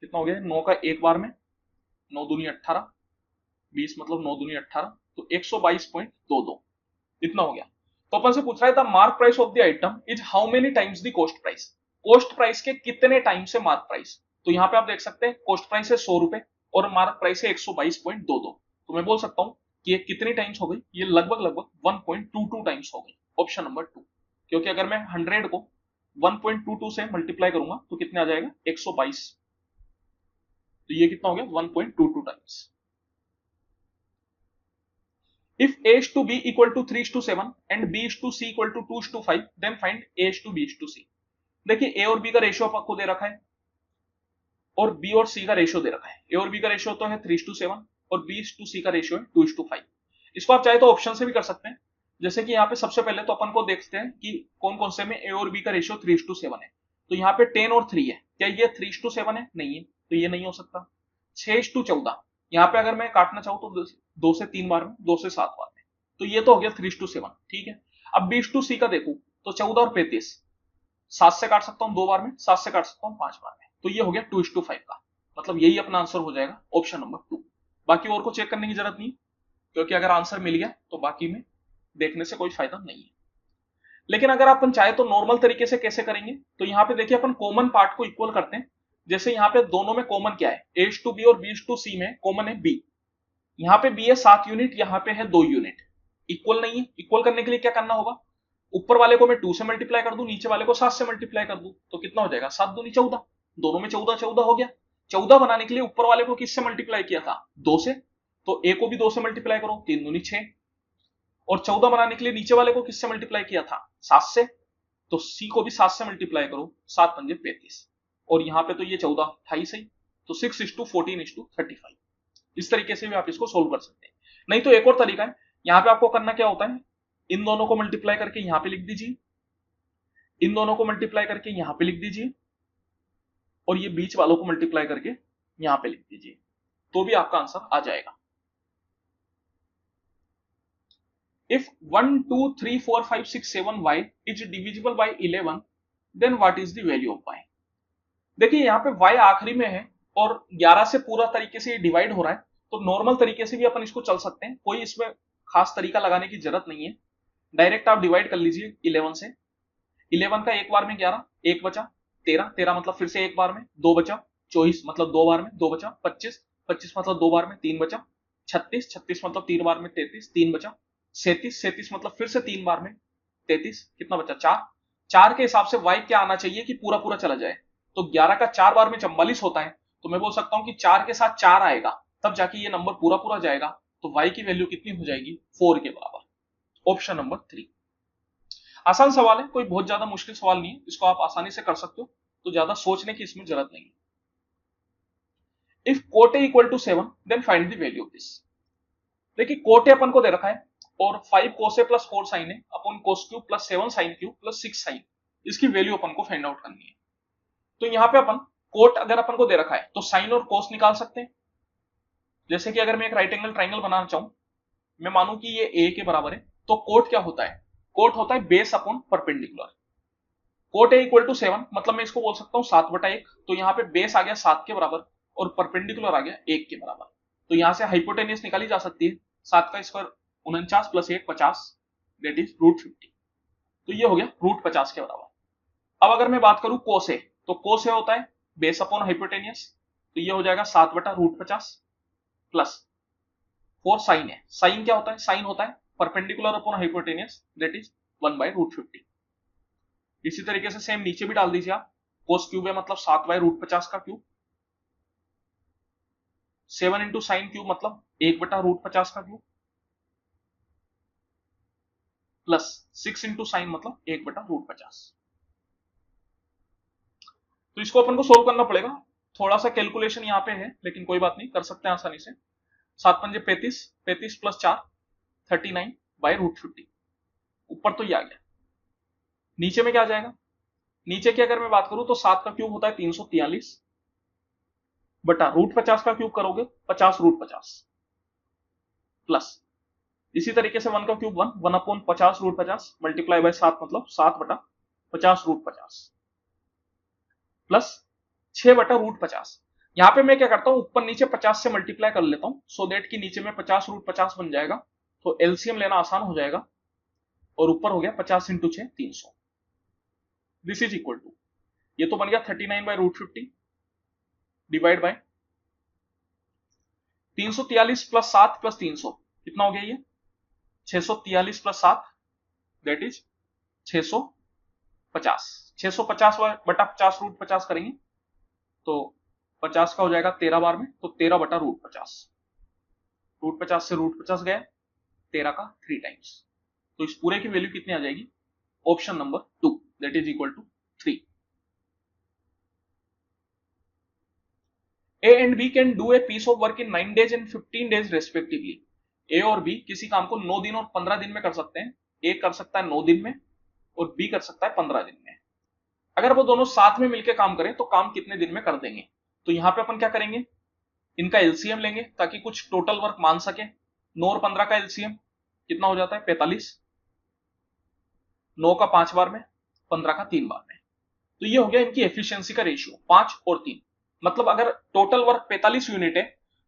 कितना हो गया 9 का एक बार में 9 दूनी 18, 20 मतलब 9 दूनी 18, तो 122.22 इतना हो गया। तो अपन से पूछ रहा है the mark price of the item is how many times the cost price. Cost price के कितने टाइम से मार्क प्राइस। तो यहाँ पे आप देख सकते हैं कॉस्ट प्राइस है 100 रुपए और मार्क प्राइस है 122.22। तो मैं बोल सकता हूँ कि ये कितनी टाइम्स हो गई, ये लगभग लगभग 1.22 टाइम्स हो गई। ऑप्शन नंबर 2, क्योंकि अगर मैं 100 को 1.22 से मल्टीप्लाई करूंगा तो कितने आ जाएगा 122। तो ये कितना हो गया 1.22 times. If A is to B equal to 3:7 and B is to C equal to 2:5, then find A is to B is to C। देखिए A और B का रेशियो आपको दे रखा है और B और C का रेशियो दे रखा है। A और B का रेशियो तो है 3:7 और B is to C का रेशियो है 2:5। इसको आप चाहे तो ऑप्शन से भी कर सकते हैं। जैसे कि यहाँ पे सबसे पहले तो अपन को देखते हैं कि कौन कौन से में A और B का रेशियो 3:7 है। तो यहाँ पे 10 और 3 है, क्या ये 3:7 है, नहीं है, तो ये नहीं हो सकता। 6:14, यहाँ पे अगर मैं काटना चाहूँ तो 2 से 3 बार में, 2 से 7 बार में, तो ये तो हो गया 3:7, ठीक है। अब B to C का देखूं तो 14 और 35, 7 से काट सकता हूँ 2 बार में, 7 से काट सकता हूँ 5 बार में, तो ये हो गया 2:5 का। मतलब यही अपना आंसर हो जाएगा ऑप्शन नंबर 2। बाकी और को चेक करने की जरूरत नहीं, क्योंकि अगर आंसर मिल गया तो बाकी में देखने से कोई फायदा नहीं है। लेकिन अगर अपन चाहे तो नॉर्मल तरीके से कैसे करेंगे, तो यहाँ पे देखिए अपन कॉमन पार्ट को इक्वल करते हैं। जैसे यहाँ पे दोनों में कॉमन क्या है, A to B और B to C में कॉमन है B। यहाँ पे B है 7 यूनिट, यहाँ पे है 2 यूनिट, इक्वल नहीं है। इक्वल करने के लिए क्या करना होगा, ऊपर वाले को मैं 2 से मल्टीप्लाई कर दूं, नीचे वाले को 7 से मल्टीप्लाई कर दूं, तो कितना हो जाएगा 7 दूनी 14, दोनों में 14 14 हो गया। 14 बनाने के लिए ऊपर वाले को किससे मल्टीप्लाई किया था 2 से, तो A को भी 2 से मल्टीप्लाई करो, 3 दूनी 6। और 14 बनाने के लिए नीचे वाले को किससे मल्टीप्लाई किया था 7 से, तो C को भी 7 से मल्टीप्लाई करो, 7 पंजे 35, और यहाँ पे तो ये 14 28 है, तो 6:14:35। इस तरीके से भी आप इसको सोल्व कर सकते हैं। नहीं तो एक और तरीका है, यहाँ पे आपको करना क्या होता है, इन दोनों को मल्टीप्लाई करके यहाँ पे लिख दीजिए, इन दोनों को मल्टीप्लाई करके यहाँ पे लिख दीजिए, और ये बीच वालों को मल्टीप्लाई करके यहां पे लिख दीजिए, तो भी आपका आंसर आ जाएगा। If 1, 2, 3, 4, 5, 6, 7 y is divisible by 11, then what is the value of y? देखिए यहाँ पे y आखिरी में है और 11 से पूरा तरीके से ये डिवाइड हो रहा है, तो नॉर्मल तरीके से भी अपन इसको चल सकते हैं, कोई इसमें खास तरीका लगाने की जरूरत नहीं है। डायरेक्ट आप डिवाइड कर लीजिए 11 से। 11 का एक बार में 11, एक बचा 13, 13 मतलब फिर से एक बार में 2 बचा, 24 मतलब 2 बार में 2 बचा, 25, 25 मतलब 2 बार में 3 बचा, 36, 36 मतलब 3 बार में 33, 3 बचा, 37, 37 मतलब फिर से 3 बार में 33, कितना बचा 4। 4 के हिसाब से y क्या आना चाहिए कि पूरा पूरा चला जाए, तो 11 का 4 बार में 44 होता है, तो मैं बोल सकता हूं कि 4 के साथ 4 आएगा, तब जाके ये नंबर पूरा पूरा जाएगा, तो y की वैल्यू कितनी हो जाएगी 4 के बराबर। Option number 3। आसान सवाल है, कोई बहुत ज्यादा मुश्किल सवाल नहीं है, इसको आप आसानी से कर सकते हो, तो ज्यादा सोचने की इसमें जरूरत नहीं है। If cot A equal to 7 then find the value of this. देखिए कोट ए अपन को दे रखा है और 5 cos A plus 4 sine A upon cos cube plus 7 sine cube plus 6 sine, इसकी वैल्यू अपन को फाइंड आउट करनी है। तो यहां पे अपन कोट अगर अपन को दे रखा है तो साइन और कोस निकाल सकते हैं। जैसे कि अगर मैं एक राइट एंगल ट्राइंगल बनाना चाहूं, मैं मानूं कि ये ए के बराबर है, तो कोट क्या होता है, कोट होता है base upon perpendicular. Cot A equal to 7 मतलब मैं इसको बोल सकता हूं 7/1, तो यहाँ पे बेस आ गया 7 के बराबर और परपेंडिकुलर आ गया 1 के बराबर, तो यहां से हाइपोटेनियस निकाली जा सकती है। 7 का स्क्वायर 49 प्लस 1 50, दैट इज √50, तो ये हो गया √50 के बराबर। अब अगर मैं बात करूं कोस ए, तो कोस ए होता है बेस अपॉन हाइपोटेनियस, तो ये हो जाएगा 7/√50 प्लस 4 साइन है। साइन क्या होता है, साइन होता है perpendicular upon hypotenuse, that is 1/√50। इसी तरीके से सेम नीचे भी डाल दीजिए आप, कोस क्यूब है मतलब 7/√50 का क्यूब, 7 इंटू साइन क्यूब मतलब 1/√50 का क्यूब, प्लस 6 इंटू साइन मतलब 1/√50। तो इसको अपन को सोल्व करना पड़ेगा, थोड़ा सा कैलकुलेशन यहाँ पे है, लेकिन कोई बात नहीं, कर सकते हैं आसानी से। 7 पंजे 35, 35 प्लस 4 39/√50, ऊपर तो ये आ गया। नीचे में क्या आ जाएगा, नीचे की अगर मैं बात करूं तो 7 का क्यूब होता है 343 बटा √50 का क्यूब करोगे 50√50 प्लस इसी तरीके से 1 का क्यूब 1 अपॉन 50√50 मल्टीप्लाई बाय 7 मतलब 7/50√50 प्लस 6/√50। यहां पे मैं क्या करता हूं, ऊपर नीचे 50 से मल्टीप्लाई कर लेता हूं, सो देट कि नीचे में 50√50 बन जाएगा, तो एलसीएम लेना आसान हो जाएगा, और ऊपर हो गया 50 into 6 300। This is equal to, ये तो बन गया 39/√50 डिवाइड बाय 343 प्लस 7 प्लस 300, कितना हो गया ये 643 प्लस 7, दैट इज 650। 650/50 करेंगे तो 50 का हो जाएगा 13 बार में, तो 13/√50, √50 से √50 गया, 13 का 3 टाइम्स, तो इस पूरे की वैल्यू कितनी आ जाएगी, option number 2 that is equal to 3। A and B can do a piece of work in 9 days and 15 days respectively. A और B किसी काम को 9 दिन और 15 दिन में कर सकते हैं। A कर सकता है 9 दिन में और B कर सकता है 15 दिन में। अगर वो दोनों साथ में मिलकर काम करें तो काम कितने दिन में कर देंगे, तो यहां पे अपन क्या करेंगे, इनका एलसीएम लेंगे ताकि कुछ टोटल वर्क मान सके। 9 और 15 का एलसीएम कितना हो जाता है 45, 9 का 5 बार में, 15 का 3 बार में, तो ये हो गया इनकी एफिशिएंसी का रेशियो 5 और 3। मतलब अगर टोटल वर्क 45 यूनिट है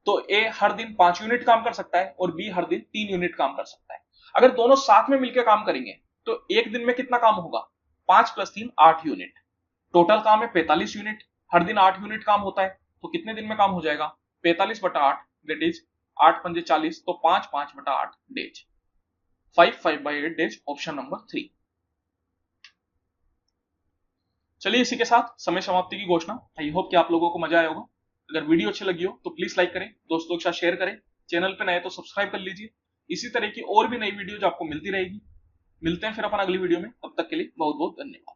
तो ए हर दिन 5 यूनिट काम कर सकता है और बी हर दिन 3 यूनिट काम कर सकता है। अगर दोनों साथ में मिलकर काम करेंगे तो एक दिन में कितना काम होगा, 5 + 3 8 यूनिट, टोटल काम है 45 यूनिट, हर दिन 8 यूनिट काम होता है, तो कितने दिन में काम हो जाएगा 45/8, दैट इज 8 पंजे 40, तो 5 5/8 डेज, 5 5/8 डेज, ऑप्शन नंबर 3। चलिए इसी के साथ समय समाप्ति की घोषणा। आई होप कि आप लोगों को मजा आया होगा। अगर वीडियो अच्छी लगी हो तो प्लीज लाइक करें, दोस्तों के साथ शेयर करें, चैनल पे नए तो सब्सक्राइब कर लीजिए। इसी तरह की और भी नई वीडियो आपको मिलती रहेगी। मिलते हैं फिर अपन अगली वीडियो में, तब तक के लिए बहुत बहुत धन्यवाद।